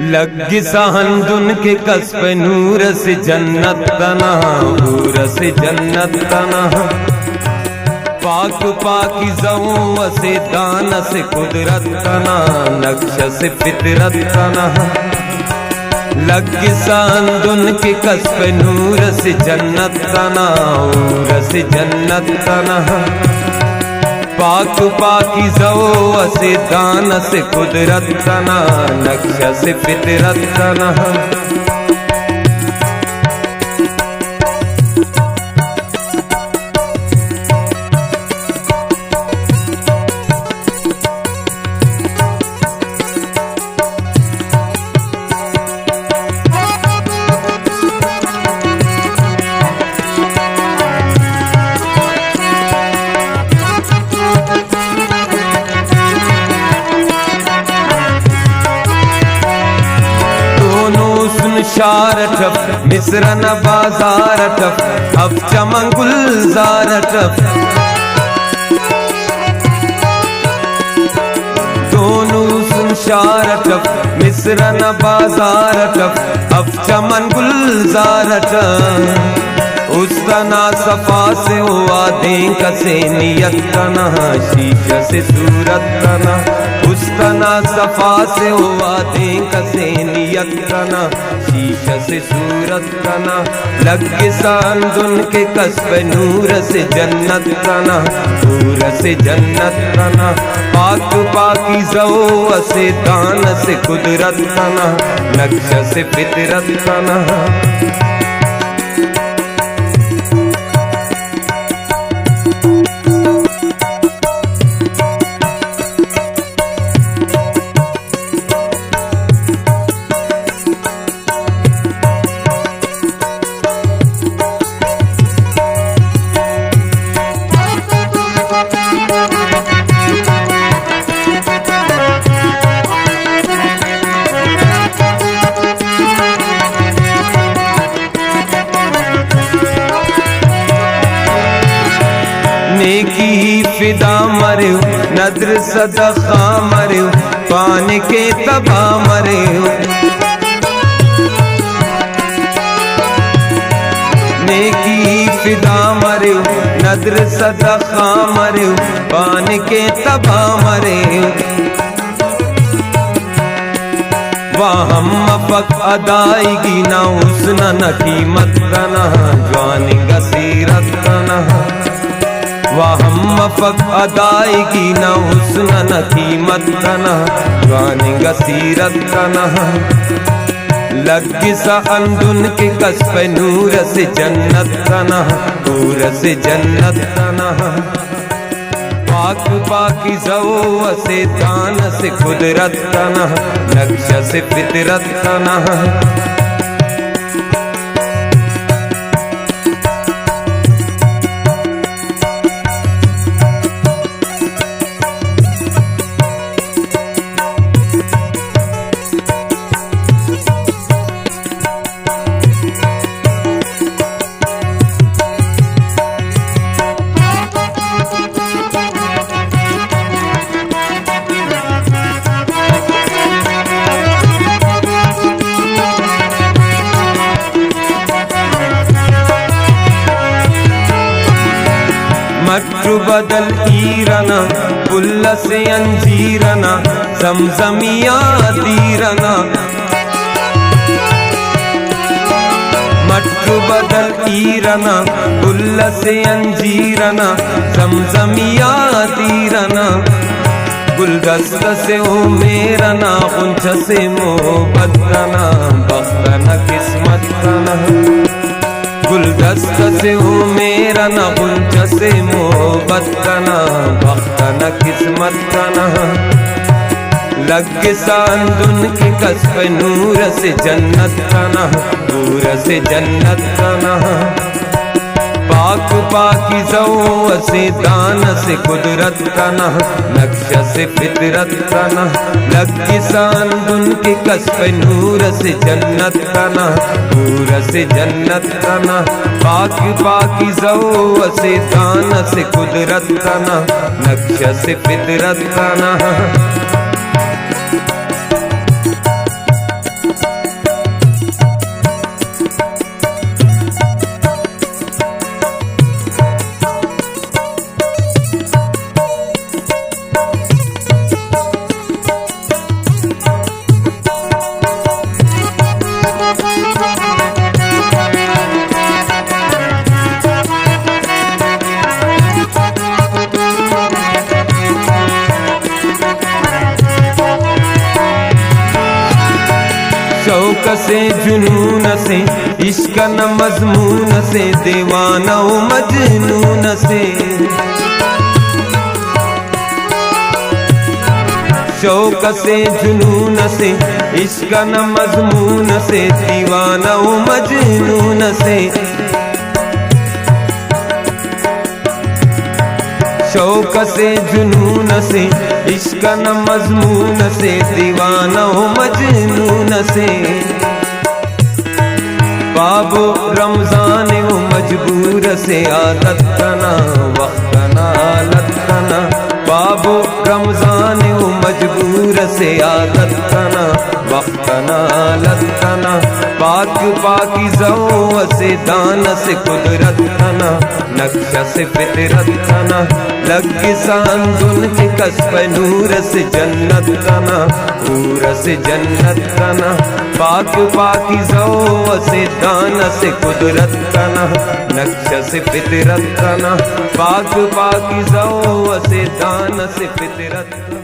लग सहंदुन के कस्ब नूर से जन्नत तना, नूर से जन्नत तना। पाक पाकी ज़ऊं से दान से कुदरत तना, नक्श से फितरत तना। लग सहंदुन के कस्ब नूर से जन्नत तना, नूर से जन्नत तना। पाक पाकी ज़ऊं से दान से कुदरत तना, नक्श से फितरत तना। शार टफ मिस्र न बाजार टफ, अब चमन गुलजार टफ। दोनों सुनशार टफ मिस्र न बाजार टफ, अब चमन गुलजार टफ। उस्तना सफा से हुआ दें कसे नियत तना, शीशा से सूरत तना। उस्तना सफा से हुआ दें कसे नियत तना, शीशा से सूरत तना। लग सांदुन के कस्ब नूर से जन्नत तना, नूर से जन्नत तना। पाक पाकी ज़ऊं से दान से कुदरत तना, नक्श से फितरत तना। नेकी फिदा मरियो नद्र सदका मरियो, पान के तबा मरियो। नेकी फिदा मरियो नद्र सदका मरियो, पान के तबा मरियो। वाहम मफक अदायगी ना हुस्न न कीमत तना, जवान गसीरत तना। वाहम मफक अदायगी न हुस्न न कीमत तना, जवान गसीरत तना। लग सहंदुन के कस्ब नूर से जन्नत तना, नूर से जन्नत तना। पाक पाकी ज़ऊं से दान से कुदरत तना, नक्श से फितरत तना। मट्रू बदल ईरना गुल्ल से अंजीरना, ज़मज़मिया तीरना। मट्रू बदल ईरना गुल्ल से अंजीरना, ज़मज़मिया तीरना। गुलदस्त से ओ मेरना, उंच से मोहब्बत तना, बख्तना किस्मत तना। गुलदस्त से हो मेरा ना, गुंज से मोहब्बत तना, बख्तना किस्मत तना। लग सांदुन के कस्ब नूर से जन्नत तना, नूर से जन्नत तना। पाक पाकी ज़ऊं से दान से कुदरत तना, नक्श से फितरत तना। लग सांदुन के कस्ब नूर से जन्नत तना, नूर से जन्नत तना। पाक पाकी ज़ऊं से दान से कुदरत तना, नक्श से फितरत तना। शौक से जुनून से इश्क न मजमून से दीवाना ओ मजनून से शौक से जुनून से इश्क न मजमून से दीवाना ओ मजनून से शौक से जुनून से इश्क न मजमून से दीवाना ओ मजनून से बाबो रमजान वो मजबूर से आदत कना वक्त ना आलत कना बाबो रमजान वो मजबूर से आदत कना वक्त ना आलत कना पाक पाकी ज़ौ से दान से कुदरत कना नक्शा से फितरत कना लग सांदुन के कसब नूर से जन्नत कना नूर से जन्नत कना पाक पाकी ज़ौ से दान से कुदरत कना नक्शा से फितरत कना पाक पाकी ज़ौ से दान से फितरत।